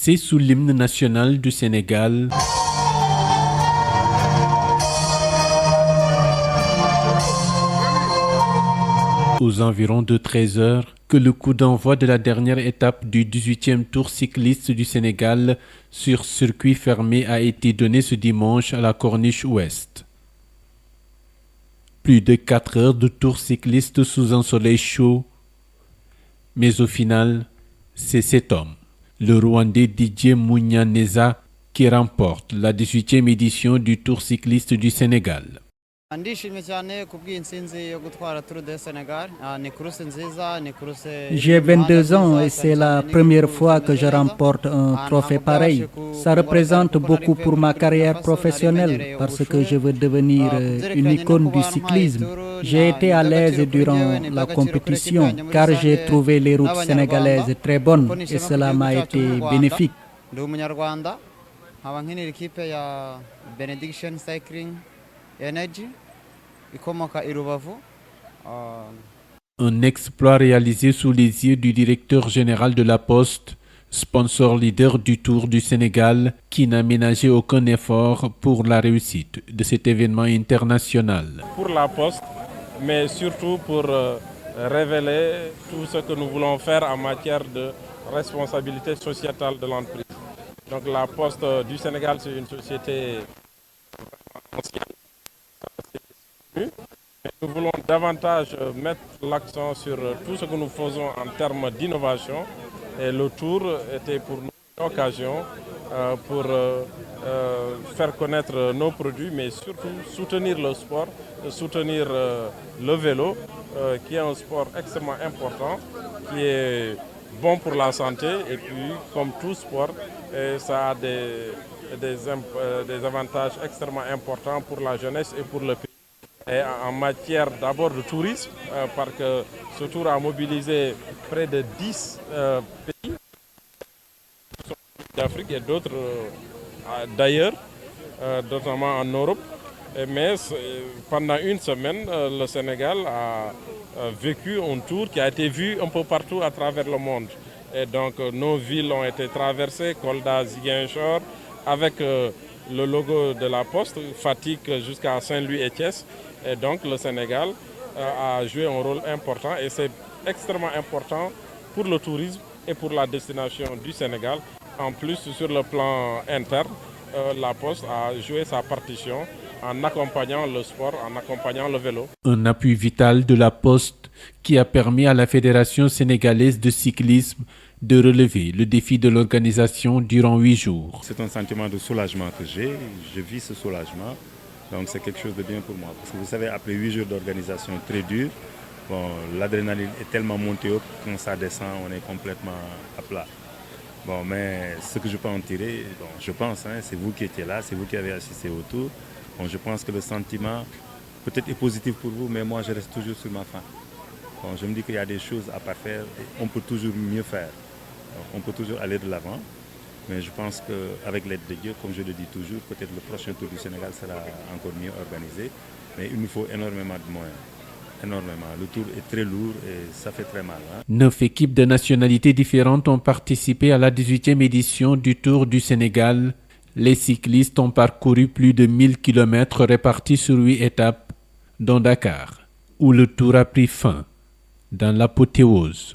C'est sous l'hymne national du Sénégal aux environs de 13 heures que le coup d'envoi de la dernière étape du 18e Tour cycliste du Sénégal sur circuit fermé a été donné ce dimanche à la Corniche Ouest. Plus de 4 heures de tour cycliste sous un soleil chaud, mais au final, c'est cet homme, le Rwandais Didier Munyaneza, qui remporte la 18e édition du Tour cycliste du Sénégal. J'ai 22 ans et c'est la première fois que je remporte un trophée pareil. Ça représente beaucoup pour ma carrière professionnelle parce que je veux devenir une icône du cyclisme. J'ai été à l'aise durant la compétition car j'ai trouvé les routes sénégalaises très bonnes et cela m'a été bénéfique. Un exploit réalisé sous les yeux du directeur général de la Poste, sponsor leader du Tour du Sénégal, qui n'a ménagé aucun effort pour la réussite de cet événement international. Pour la Poste, mais surtout pour révéler tout ce que nous voulons faire en matière de responsabilité sociétale de l'entreprise. Donc la Poste du Sénégal, c'est une société ancienne. Nous voulons davantage mettre l'accent sur tout ce que nous faisons en termes d'innovation et le Tour était pour nous une occasion pour faire connaître nos produits mais surtout soutenir le sport, soutenir le vélo qui est un sport extrêmement important, qui est bon pour la santé et puis comme tout sport ça a des avantages extrêmement importants pour la jeunesse et pour le pays. Et en matière d'abord de tourisme, parce que ce tour a mobilisé près de 10 pays d'Afrique et d'autres d'ailleurs, notamment en Europe. Mais pendant une semaine, le Sénégal a vécu un tour qui a été vu un peu partout à travers le monde. Et donc nos villes ont été traversées, Kolda, Ziguinchor, avec le logo de la Poste, Fatick jusqu'à Saint-Louis et Thiès. Et donc le Sénégal a joué un rôle important et c'est extrêmement important pour le tourisme et pour la destination du Sénégal. En plus, sur le plan interne, la Poste a joué sa partition en accompagnant le sport, en accompagnant le vélo. Un appui vital de la Poste qui a permis à la Fédération sénégalaise de cyclisme de relever le défi de l'organisation durant 8 jours. C'est un sentiment de soulagement que j'ai, je vis ce soulagement. Donc c'est quelque chose de bien pour moi. Parce que vous savez, après 8 jours d'organisation très dure, bon, l'adrénaline est tellement montée haut que quand ça descend, on est complètement à plat. Bon, mais ce que je peux en tirer, bon, je pense, c'est vous qui étiez là, c'est vous qui avez assisté au tour. Bon, je pense que le sentiment peut-être est positif pour vous, mais moi je reste toujours sur ma faim. Bon, je me dis qu'il y a des choses à parfaire et on peut toujours mieux faire. Donc, on peut toujours aller de l'avant. Mais je pense qu'avec l'aide de Dieu, comme je le dis toujours, peut-être le prochain Tour du Sénégal sera encore mieux organisé. Mais il nous faut énormément de moyens. Énormément. Le Tour est très lourd et ça fait très mal. 9 équipes de nationalités différentes ont participé à la 18e édition du Tour du Sénégal. Les cyclistes ont parcouru plus de 1000 km répartis sur 8 étapes, dont Dakar, où le Tour a pris fin dans l'apothéose.